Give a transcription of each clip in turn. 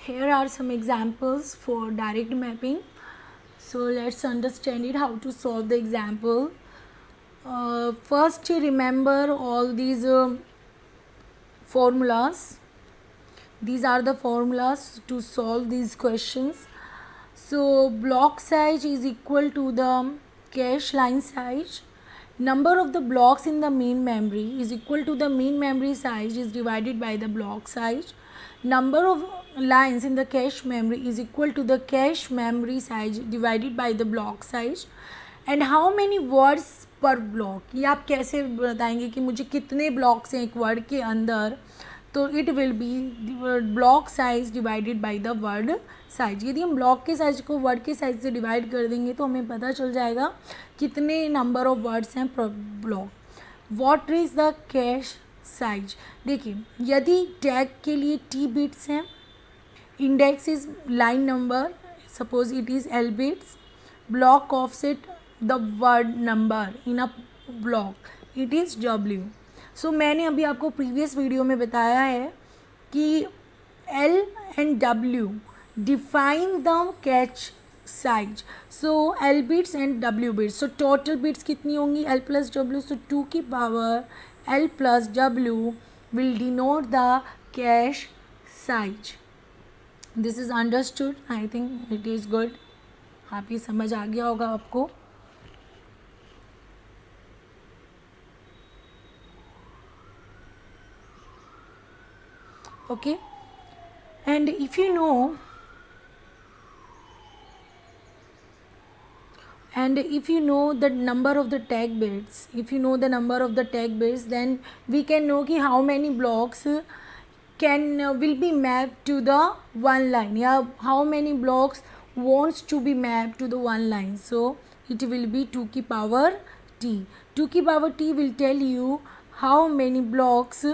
here are some examples for direct mapping. So let's understand it, how to solve the example. First, remember all these formulas. These are the formulas to solve these questions. So block size is equal to the cache line size. Number of the blocks in the main memory is equal to the main memory size is divided by the block size. Number of lines in the cache memory is equal to the cache memory size divided by the block size. And how many words पर block, ये आप कैसे बताएंगे कि मुझे कितने blocks हैं एक वर्ड के अंदर. तो it will be block size divided by the word size. यदि हम ब्लॉक के साइज को वर्ड के साइज से डिवाइड कर देंगे तो हमें पता चल जाएगा कितने नंबर ऑफ वर्ड्स हैं पर block. What is the cache size. देखिए, यदि टैग के लिए टी बिट्स हैं, index is line number, suppose it is L bits, block offset the word number in a block, it is W. So मैंने अभी आपको प्रीवियस वीडियो में बताया है कि L and W define the cache size. So L bits and W bits. So total bits कितनी होंगी? L plus W. So 2 की power L plus W will denote the cache size. This is understood. I think it is good. आप ये समझ आ गया होगा आपको. Okay, and if you know the number of the tag bits, then we can know कि how many blocks will be mapped to the one line, या how many blocks wants to be mapped to the one line. So it will be 2 की power t. 2 की power t will tell you how many blocks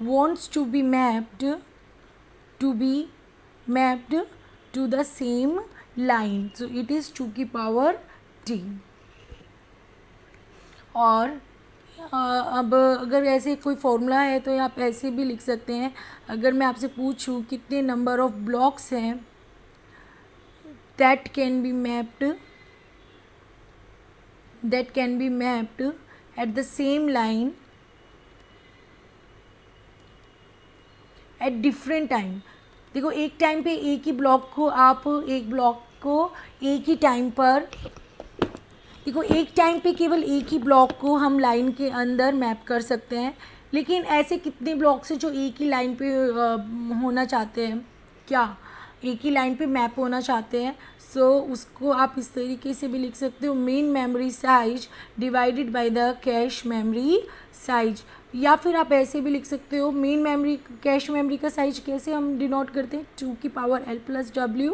wants to be mapped to the same line. So it is 2 की power t. और अब अगर ऐसे कोई formula है तो आप ऐसे भी लिख सकते हैं. अगर मैं आपसे पूछूं कितने नंबर ऑफ ब्लॉक्स हैं that can be mapped at the same line at different time. देखो, एक टाइम पे एक ही ब्लॉक को एक ही टाइम पर, देखो एक टाइम पे केवल एक ही ब्लॉक को हम लाइन के अंदर मैप कर सकते हैं. लेकिन ऐसे कितने ब्लॉक्स हैं जो एक ही लाइन पे होना चाहते हैं, क्या एक ही लाइन पे मैप होना चाहते हैं. सो उसको आप इस तरीके से भी लिख सकते हो, main memory size divided by the cache memory size. या फिर आप ऐसे भी लिख सकते हो, मेन मेमोरी कैश मेमोरी का साइज कैसे हम डिनोट करते हैं, 2 की पावर L प्लस W.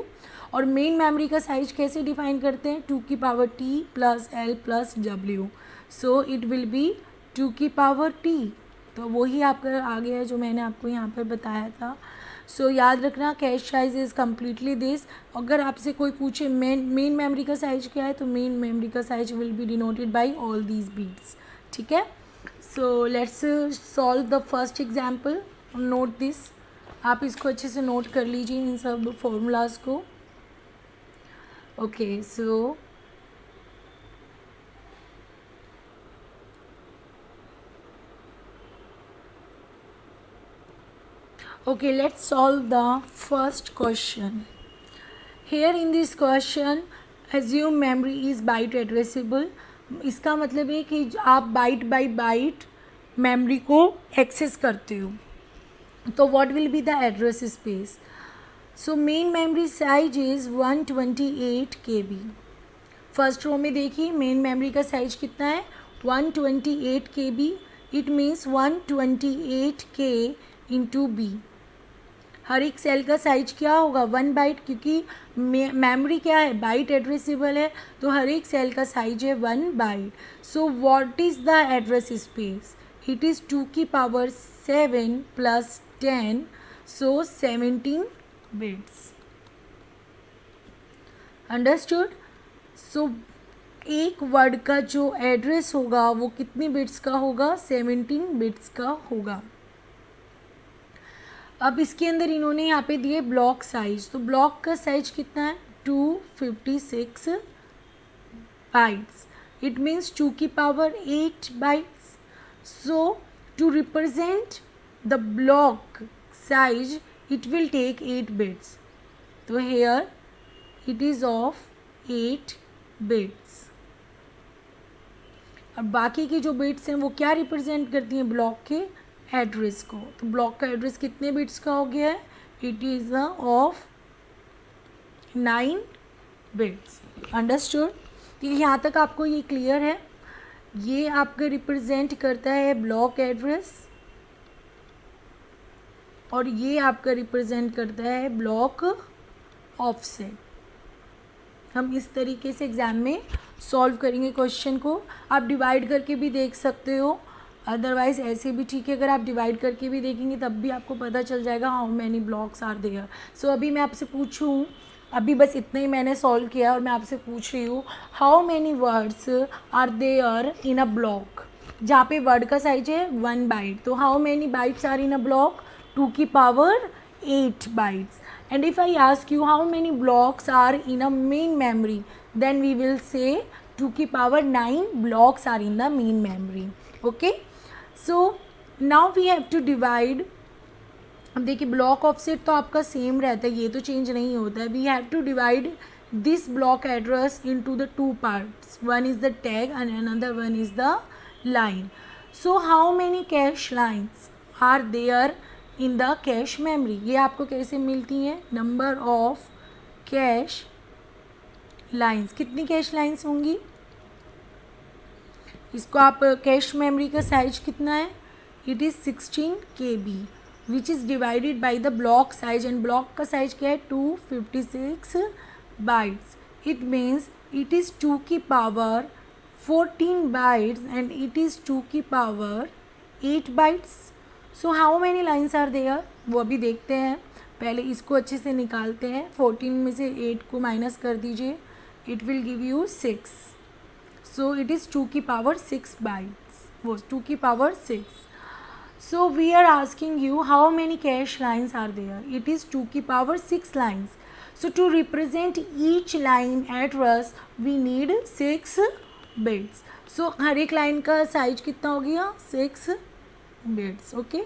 और मेन मेमोरी का साइज कैसे डिफाइन करते हैं, 2 की power T plus L plus W. So it will be 2 की पावर T. तो वही आपका आ गया है जो मैंने आपको यहाँ पर बताया था. सो याद रखना, cache size is completely this. अगर आपसे कोई पूछे मेन मेमोरी का साइज क्या है, तो मेन मेमोरी का size will be denoted by all these bits. ठीक है. So let's solve the first example. Note this, आप इसको अच्छे से नोट कर लीजिए इन सब फॉर्मूलाज को. Okay, so okay, let's solve the first question. Here in this question, assume memory is byte addressable. इसका मतलब है कि आप बाइट बाई बाइट मेमोरी को एक्सेस करते हो. तो what will be the address space? So main memory size is 128 KB. First row में देखिए, मेन मेमोरी का साइज कितना है, 128 KB. It means 128K into B. हर एक सेल का साइज क्या होगा, 1 बाइट, क्योंकि मेमोरी क्या है, बाइट एड्रेसेबल है, तो हर एक सेल का साइज है 1 byte. So what is the address space, it is 2 की power 7 plus 10, so 17 bits. Understood. So एक वर्ड का जो एड्रेस होगा वो कितनी बिट्स का होगा, 17 बिट्स का होगा. अब इसके अंदर इन्होंने यहाँ पे दिए ब्लॉक साइज, तो ब्लॉक का साइज कितना है 256 बाइट्स, इट मीन्स 2 की power 8 bytes. So to represent the block size it will take 8 bits. तो here it is of 8 bits. अब बाकी की जो बिट्स हैं वो क्या रिप्रेजेंट करती हैं ब्लॉक के एड्रेस को. तो ब्लॉक का एड्रेस कितने बिट्स का हो गया है, it is of 9 bits. Understood. तो यहाँ तक आपको ये क्लियर है. ये आपका रिप्रेजेंट करता है ब्लॉक एड्रेस और ये आपका रिप्रेजेंट करता है ब्लॉक ऑफसेट. हम इस तरीके से एग्ज़ाम में सॉल्व करेंगे क्वेश्चन को. आप डिवाइड करके भी देख सकते हो, अदरवाइज़ ऐसे भी ठीक है. अगर आप डिवाइड करके भी देखेंगे तब भी आपको पता चल जाएगा how many blocks are there. So अभी मैं आपसे पूछूं, अभी बस इतना ही मैंने सॉल्व किया और मैं आपसे पूछ रही हूँ how many words are there in a block. जहाँ पे वर्ड का साइज है 1 बाइट, तो how many bytes are in a block 2 की power 8 bytes. And if I ask you how many blocks are in a main memory, then we will say 2 की power 9 blocks are in the main memory. Okay, so now we have to divide. अब देखिए block offset तो आपका same रहता है, ये तो change नहीं होता है. We have to divide this block address into the 2 parts. One is the tag and another one is the line. So how many cache lines are there in the cache memory. ये आपको कैसे मिलती हैं, number of cache lines. कितनी cache lines होंगी, इसको आप cache memory का साइज कितना है, it is 16 KB which is divided by the block size. And block का साइज क्या है 256 bytes. It means it is 2 की power 14 bytes and it is 2 की power 8 bytes. So how many lines are there वो अभी देखते हैं. पहले इसको अच्छे से निकालते हैं. 14 में से 8 को माइनस कर दीजिए, it will give you 6. So it is 2 की पावर 6 बाइट्स, वो 2 की power 6. So we are asking you how many cache lines are there, it is 2 की power 6 lines. So to represent each line address we need 6 bits. So हर एक line का size कितना हो गया 6 बिट्स. ओके,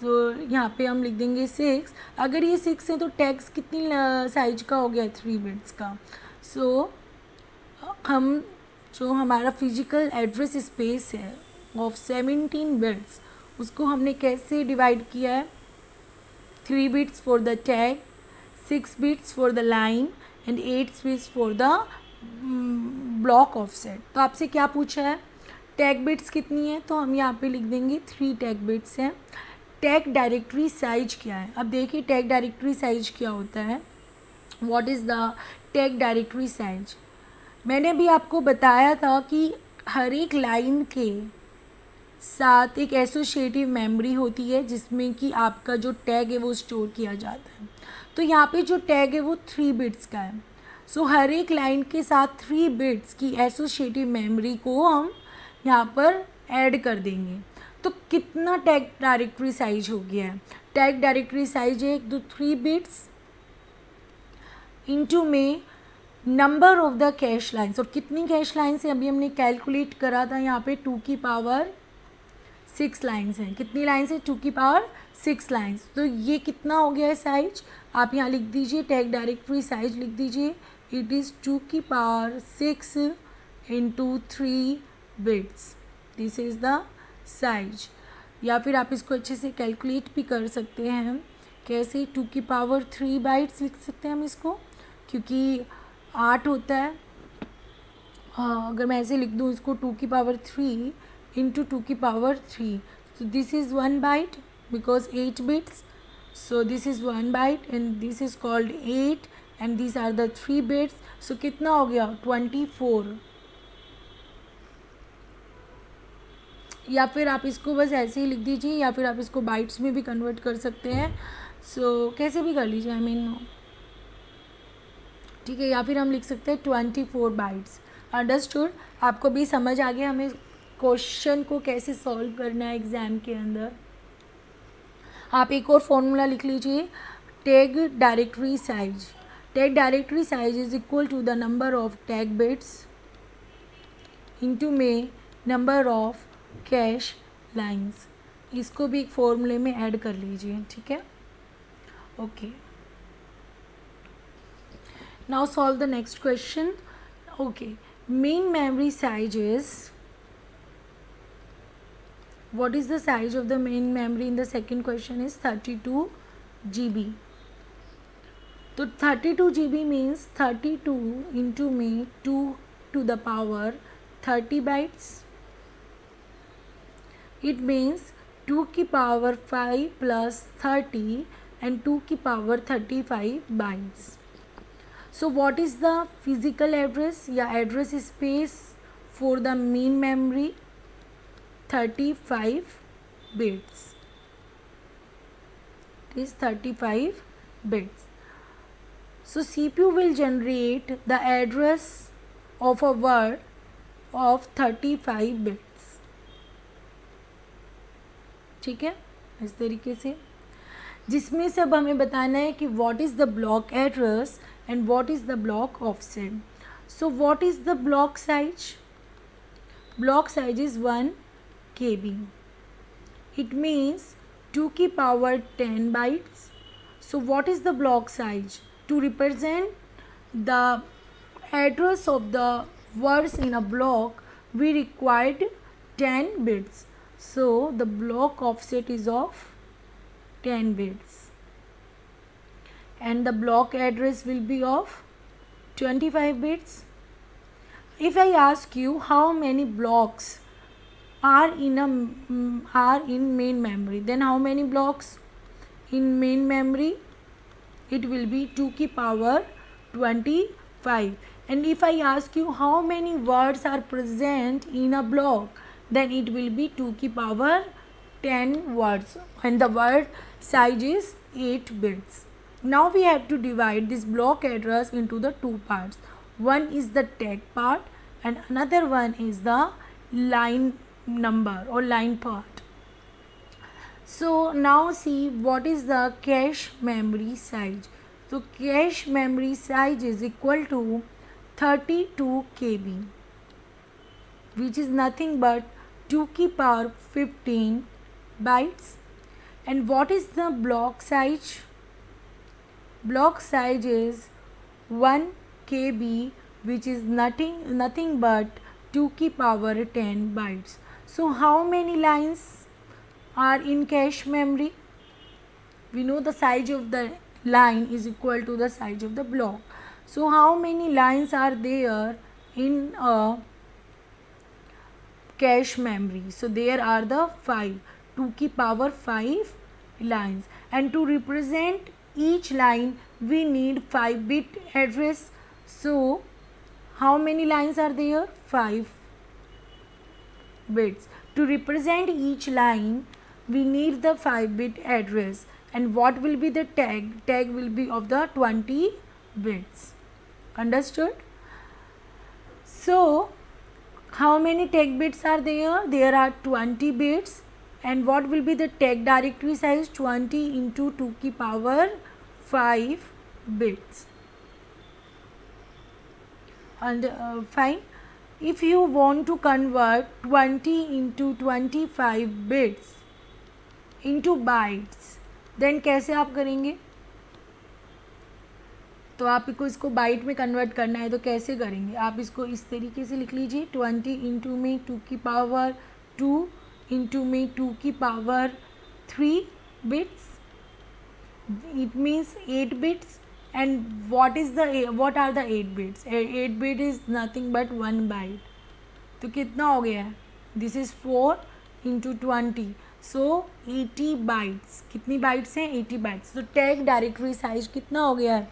तो यहाँ पे हम लिख देंगे 6. अगर ये 6 है तो टैग्स कितनी साइज का हो गया 3 बिट्स का. सो हम जो हमारा फिजिकल एड्रेस स्पेस है ऑफ 17 बिट्स उसको हमने कैसे डिवाइड किया है, 3 bits for the tag, 6 bits for the line and 8 bits for the block offset. तो आपसे क्या पूछा है, टैग बिट्स कितनी है, तो हम यहाँ पे लिख देंगे 3 टैग बिट्स हैं. टैग डायरेक्टरी साइज क्या है, अब देखिए टैग डायरेक्टरी साइज क्या होता है. What is the tag directory size. मैंने भी आपको बताया था कि हर एक लाइन के साथ एक एसोसिएटिव मेमोरी होती है जिसमें कि आपका जो टैग है वो स्टोर किया जाता है. तो यहाँ पे जो टैग है वो 3 बिट्स का है. सो हर एक लाइन के साथ 3 बिट्स की एसोसिएटिव मेमोरी को हम यहाँ पर ऐड कर देंगे. तो कितना टैग डायरेक्टरी साइज हो गया है, टैग डायरेक्टरी साइज है 1 2 3 बिट्स इनटू में number of the cache lines. और कितनी कैश लाइन्स है अभी हमने कैलकुलेट करा था, यहाँ पे 2 की पावर 6 लाइन्स हैं. कितनी लाइन्स है 2 की पावर 6 लाइन्स. तो ये कितना हो गया है साइज, आप यहाँ लिख दीजिए टैग डायरेक्टरी साइज लिख दीजिए, इट इज़ 2 की power 6 into 3 bits. This is the size. या फिर आप इसको अच्छे से कैलकुलेट भी कर सकते हैं. कैसे 2 की पावर 3 बाइट्स लिख सकते हैं हम इसको, क्योंकि 8 होता है. हाँ, अगर मैं ऐसे लिख दूँ इसको 2 की पावर 3 इंटू 2 की power 3, so this is 1 byte because 8 bits. So this is 1 byte and this is called 8 and these are the 3 bits. So कितना हो गया 24. या फिर आप इसको बस ऐसे ही लिख दीजिए या फिर आप इसको बाइट्स में भी कन्वर्ट कर सकते हैं. सो कैसे भी कर लीजिए, आई मीन ठीक है. या फिर हम लिख सकते हैं 24 बाइट्स. अंडरस्टूड. आपको भी समझ आ गया हमें क्वेश्चन को कैसे सॉल्व करना है एग्ज़ाम के अंदर. आप एक और फॉर्मूला लिख लीजिए, tag directory size. Tag directory size is equal to the number of tag bits into में नंबर ऑफ कैश लाइन्स. इसको भी एक फॉर्मूले में ऐड कर लीजिए, ठीक है. Okay, now solve the next question. Okay, main memory size is, what is the size of the main memory in the second question is 32 GB. So 32 GB means 32 into में 2 to the power 30 bytes. It means 2 की power 5 plus 30 and 2 की power 35 bytes. So what is the physical address या address space for the main memory? 35 bits. It is 35 bits. So CPU will generate the address of a word of 35 bits. ठीक है, इस तरीके से, जिसमें से अब हमें बताना है कि what is the block address and what is the block offset. So what is the block size? Block size is 1 KB. It means 2 की power 10 bytes. So what is the block size? To represent the address of the words in a block, we required 10 bits. So the block offset is of 10 bits. And the block address will be of 25 bits. If I ask you how many blocks are in main memory, then how many blocks in main memory? It will be 2 की power 25. And if I ask you how many words are present in a block, then it will be 2 की power 10 words, and the word size is 8 bits. Now we have to divide this block address into the two parts. One is the tag part and another one is the line number or line part. So now see what is the cache memory size. So cache memory size is equal to 32 KB, which is nothing but 2 की power 15 bytes. And what is the block size? Block size is 1 KB, which is nothing but 2 की power 10 bytes. So how many lines are in cache memory? We know the size of the line is equal to the size of the block. So how many lines are there in a cache memory? So there are the 5, 2 की power 5 lines, and to represent each line we need 5 bit address. So how many lines are there? 5 bits. To represent each line we need the 5 bit address. And what will be the tag? Tag will be of the 20 bits. Understood? So how many tag bits are there? There are 20 bits. And what will be the tag directory size? 20 into 2 की power 5 bits. And fine. If you want to convert 20 into 25 bits into bytes, then कैसे आप करेंगे? तो आपको इसको bite में convert करना है तो कैसे करेंगे? आप इसको इस तरीके से लिख लीजिए, 20 इंटू में 2 की पावर 2 इंटू में 2 की power 3 bits. It means 8 bits. And what are the 8 bits? 8 bit is nothing but 1 byte. तो कितना हो गया है? This is 4 into 20. So 80 bytes. कितनी bytes हैं? 80 bytes. तो tag directory size कितना हो गया है?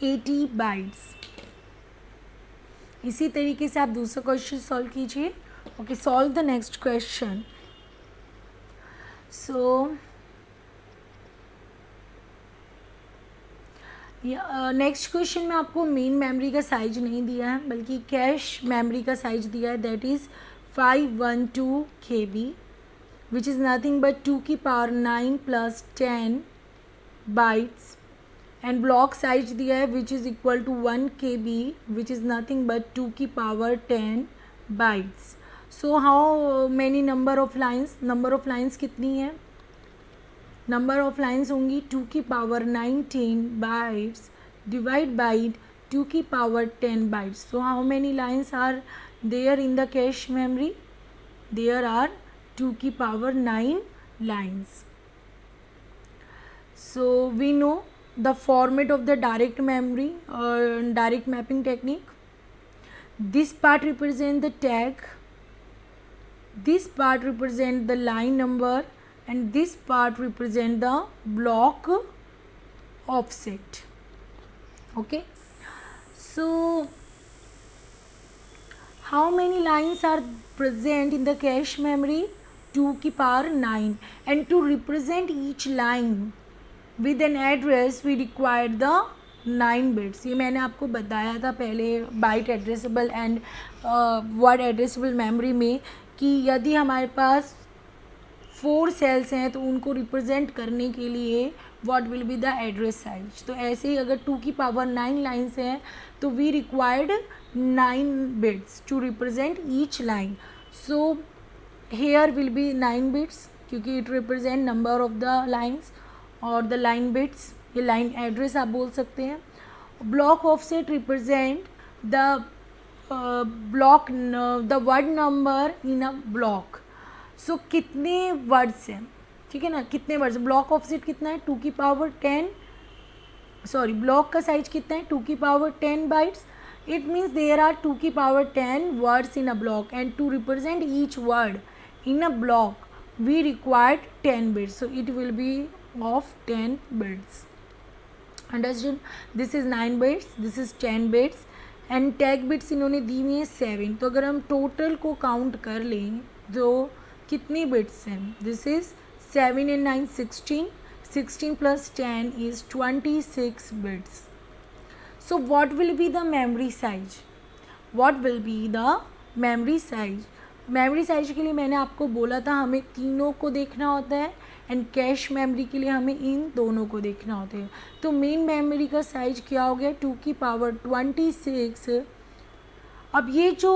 80 bytes. इसी तरीके से आप दूसरा क्वेश्चन सॉल्व कीजिए. Okay, solve the next question. So next question में आपको मेन मेमोरी का साइज नहीं दिया है बल्कि कैश मेमोरी का साइज दिया है, that is 512 KB. which is nothing but 2 की power 9 plus 10 bytes, and block size दिया है which is equal to 1 KB, which is nothing but 2 की power 10 bytes. So how many number of lines कितनी है? number of lines होंगी 2 की power 19 bytes divide by 2 की power 10 bytes. So how many lines are there in the cache memory? There are 2 की power 9 lines. So we know the format of the direct memory direct mapping technique. This part represent the tag, this part represent the line number, and this part represent the block offset. Okay, so how many lines are present in the cache memory? 2 की power 9, and to represent each line with an address we require the 9 bits. ये मैंने आपको बताया था पहले byte addressable and word addressable memory में कि यदि हमारे पास 4 सेल्स हैं तो उनको रिप्रेजेंट करने के लिए what will be the address size. तो ऐसे ही अगर 2 की पावर 9 लाइन्स हैं तो we required 9 bits to represent each line. So here will be 9 bits क्योंकि it represent number of the lines और द लाइन बिट्स, ये लाइन एड्रेस आप बोल सकते हैं. Block offset represent the block the word number in a block. So कितने words हैं, ठीक है ना, कितने वर्ड्स. ब्लॉक ऑफसेट कितना है 2 की पावर 10, सॉरी ब्लॉक का साइज कितना है 2 की power 10 bytes. It means there are 2 की power 10 words in a block, and to represent each word in a block we required 10 bits, so it will be of 10 bits. Understood? This is 9 bits, this is 10 bits, and tag bits इन्होंने दी हुई है 7. तो अगर हम total को count कर लें तो कितनी बिट्स हैं? This is 7 and 9 16, 16 plus 10 is 26 bits. So what will be the memory size? What will be the memory size? Memory size के लिए मैंने आपको बोला था हमें तीनों को देखना होता है, एंड कैश मेमोरी के लिए हमें इन दोनों को देखना होता है. तो मेन मेमोरी का साइज क्या हो गया 2 की पावर 26. अब ये जो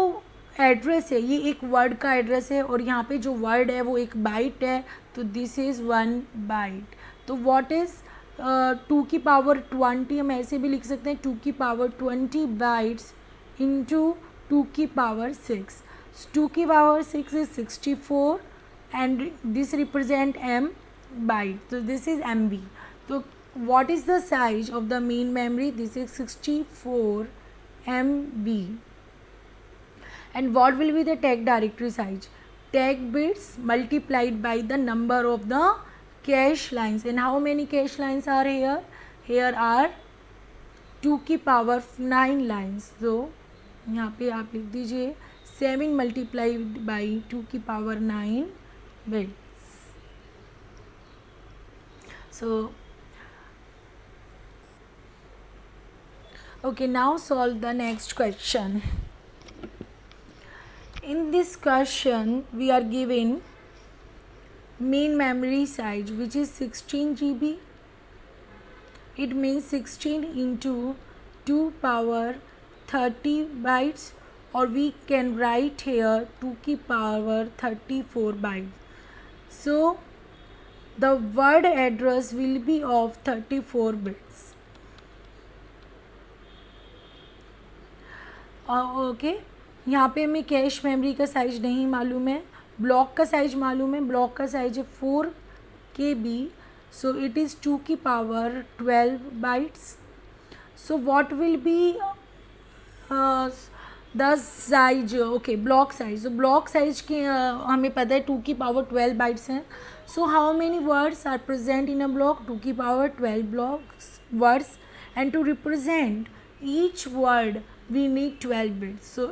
एड्रेस है ये एक वर्ड का एड्रेस है और यहाँ पे जो वर्ड है वो एक बाइट है, तो दिस इज़ 1 बाइट. तो व्हाट इज़ 2 की पावर 20, हम ऐसे भी लिख सकते हैं 2 की पावर 20 बाइट्स इंटू 2 की पावर 6. 2 की power 6 is 64 and this represent M byte, so this is MB. So what is the size of the main memory? This is 64 MB. And what will be the tag directory size? Tag bits multiplied by the number of the cache lines. And how many cache lines are here? Here are 2 की power 9 lines. So यहाँ पे आप लिख दीजिए 7 multiplied by 2 की power 9 bits. So okay, now solve the next question. In this question we are given main memory size which is 16 GB. It means 16 into 2 power 30 bytes, or we can write here 2 की power 34 bytes. So the word address will be of 34 bits. Okay, यहाँ पे हमें cash memory का size नहीं मालूम है, block का size मालूम है. ब्लॉक का साइज है 4 KB, so it is 2 की power 12 bytes. So what will be the size, okay block size. तो ब्लॉक साइज के हमें पता है 2 की पावर 12 बाइट्स हैं. So how many words are present in a block? 2 की power 12 blocks words, and to represent each word we need 12 bits. So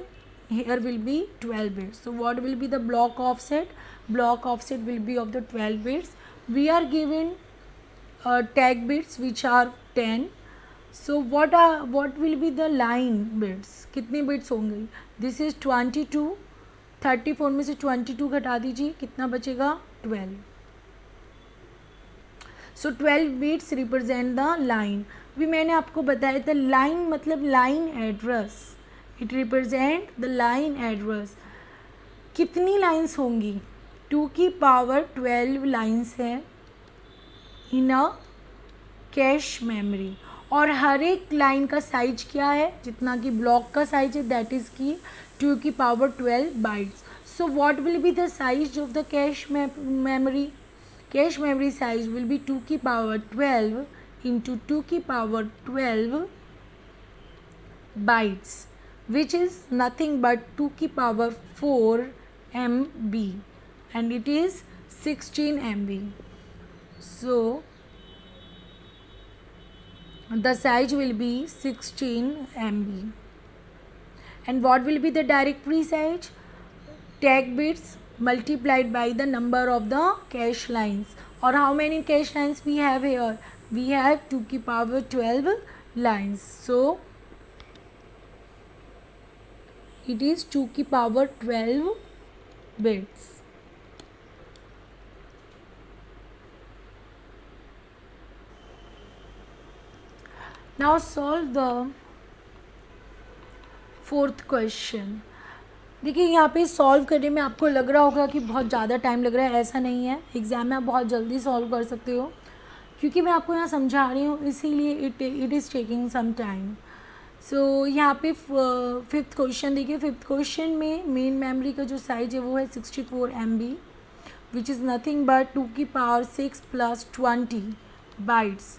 here will be 12 bits. So what will be the block offset? Block offset will be of the 12 bits. We are given tag bits which are 10. So what will be the line bits? कितने bits होंगे? This is 22. 34 में से 22 घटा दीजिए, कितना बचेगा? 12. सो 12 bits represent the line. अभी मैंने आपको बताया था लाइन मतलब line address. It represent the line address. कितनी लाइंस होंगी? 2 की पावर 12 लाइंस है इन अ कैश मेमोरी. और हर एक लाइन का साइज क्या है? जितना कि ब्लॉक का साइज है दैट इज़ की 2 की power 12 bytes. So what will be the size of the cache memory? Cache memory size will be 2 की power 12 into 2 की power 12 bytes, which is nothing but 2 की power 4 MB, and it is 16 MB. So the size will be 16 MB. And what will be the directory size? Tag bits multiplied by the number of the cache lines. Or how many cache lines we have here? We have 2 की power 12 lines. So it is 2 की power 12 bits. Now solve the fourth question. देखिए यहाँ पे solve करने में आपको लग रहा होगा कि बहुत ज़्यादा टाइम लग रहा है. ऐसा नहीं है. एग्ज़ाम में आप बहुत जल्दी सॉल्व कर सकते हो क्योंकि मैं आपको यहाँ समझा रही हूँ, इसीलिए it is taking some time. So यहाँ पे फिफ्थ क्वेश्चन देखिए. फिफ्थ क्वेश्चन में मेन मेमोरी का जो साइज है वो है 64 MB, which is nothing but 2 की power 6 plus 20 bytes.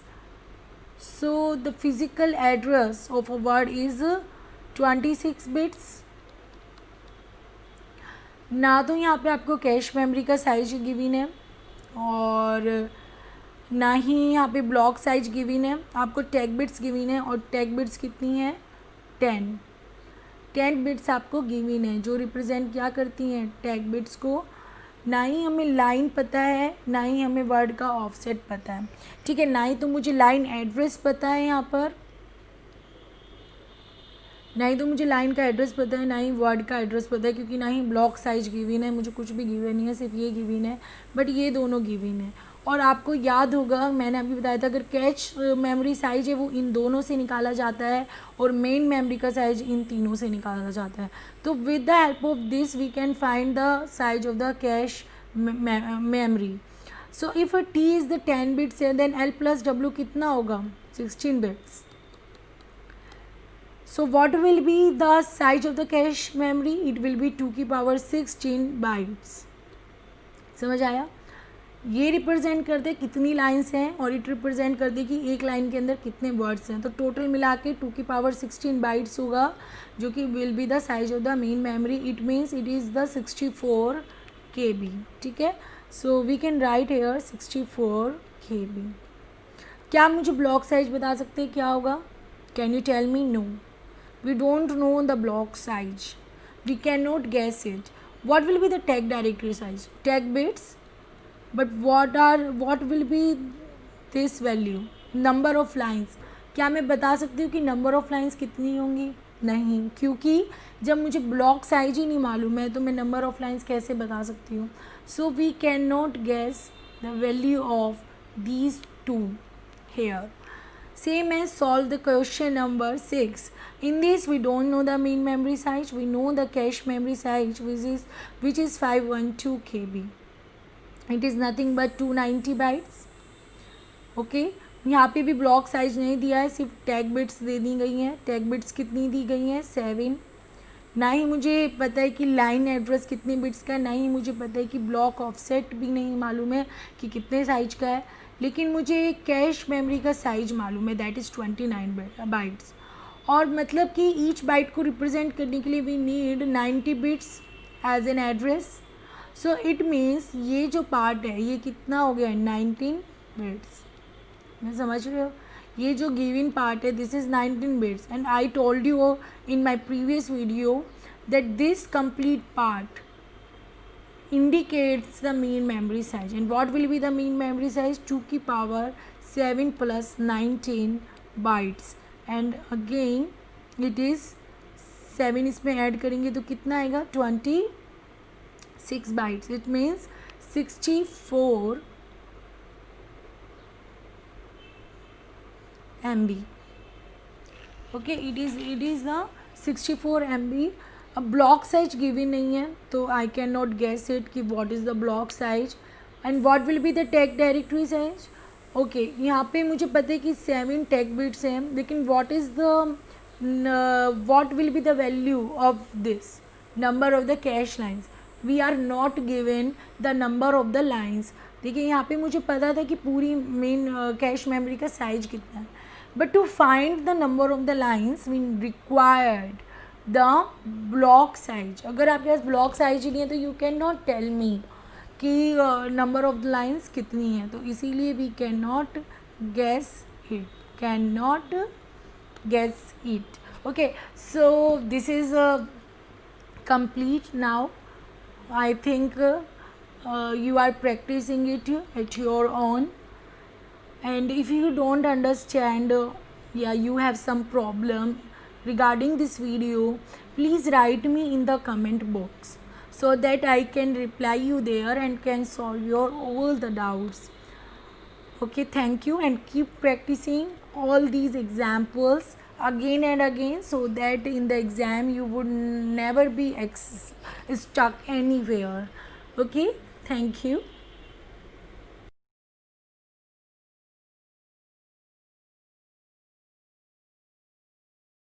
So the physical address of a word is 26 bits. ना तो यहाँ पे आपको कैश मेमोरी का साइज गिवन है और ना ही यहाँ पे ब्लॉक साइज गिवन है. आपको टैग बिट्स गिवन है और टैग बिट्स कितनी है? 10 बिट्स आपको गिवन है जो रिप्रेजेंट क्या करती हैं? टैग बिट्स को. ना ही हमें लाइन पता है ना ही हमें वर्ड का ऑफसेट पता है. ठीक है. ना ही तो मुझे लाइन एड्रेस पता है यहाँ पर, ना ही तो मुझे लाइन का एड्रेस पता है ना ही वर्ड का एड्रेस पता है क्योंकि ना ही ब्लॉक साइज गिवन है. मुझे कुछ भी गिवन नहीं है, सिर्फ ये गिवन है. बट ये दोनों गिवन है. और आपको याद होगा मैंने अभी बताया था अगर कैश मेमोरी साइज है वो इन दोनों से निकाला जाता है और मेन मेमोरी का साइज इन तीनों से निकाला जाता है. तो with the help of this we can find the size of the cache memory. So if T is the 10 bits है देन एल प्लस डब्ल्यू कितना होगा? 16 bits. So what will be the size of the cache memory? It will be 2 की power 16 bytes. समझ आया? ये represent करते कितनी lines हैं और इट रिप्रेजेंट करते कि एक लाइन के अंदर कितने वर्ड्स हैं. तो टोटल मिला के 2 की पावर 16 बाइट्स होगा जो कि will be the size of the main memory. It means it is the 64 KB. ठीक है. So we can write here 64 KB. क्या आप मुझे ब्लॉक साइज बता सकते हैं क्या होगा? Can you tell me? No. We don't know the block size. We cannot guess it. What will be the tag directory size? Tag bits. But what will be this value? Number of lines. क्या मैं बता सकती हूँ कि number of lines कितनी होंगी? नहीं, क्योंकि जब मुझे ब्लॉक साइज ही नहीं मालूम है तो मैं number of lines कैसे बता सकती हूँ? So we cannot guess the value of these two here. Same as solve the question number 6. In this we don't know the main memory size. We know the cache memory size which is 512 KB. It is nothing but 290 bytes. Okay. यहाँ पे भी block size नहीं दिया है, सिर्फ tag bits दे दी गई हैं. Tag bits कितनी दी गई हैं? 7. ना ही मुझे पता है कि लाइन एड्रेस कितने बिट्स का है, ना ही मुझे पता है कि ब्लॉक ऑफसेट भी नहीं मालूम है कि कितने साइज का है. लेकिन मुझे कैश मेमोरी का साइज मालूम है दैट इज़ 29 बाइट्स. और मतलब कि ईच बाइट को रिप्रेजेंट करने के लिए we need 90 bits as an address. So it means ये जो पार्ट है ये कितना हो गया? 19 बिट्स. मैं समझ रहे हो? ये जो गिवन पार्ट है this is 19 bits. And I told you in my previous video that this complete part indicates the main memory size. And what will be the main memory size? 2 की power 7 plus 19 bytes. And again it is 7 इसमें add करेंगे तो कितना आएगा? 26 bytes. It means 64 MB. Okay, it is the 64 MB. अब block size given नहीं है तो I can not guess it कि what is the block size and what will be the tag directory size. Okay, यहाँ पे मुझे पता है कि 7 टैग बिट्स हैं, लेकिन what is the what will be the value of this number of the cache lines. We are not given the number of the lines. देखिए यहाँ पे मुझे पता था कि पूरी मेन कैश मेमोरी का साइज कितना है, but to find the number of the lines we required the block size. अगर आपके पास block size ही नहीं है तो you cannot tell me कि number of the lines कितनी है, तो इसीलिए we cannot guess it. Okay, so this is complete now. I think you are practicing it at your own. And if you don't understand, you have some problem regarding this video, please write me in the comment box so that I can reply you there and can solve your all the doubts. Okay, thank you, and keep practicing all these examples again and again so that in the exam you would never be stuck anywhere. Okay, thank you.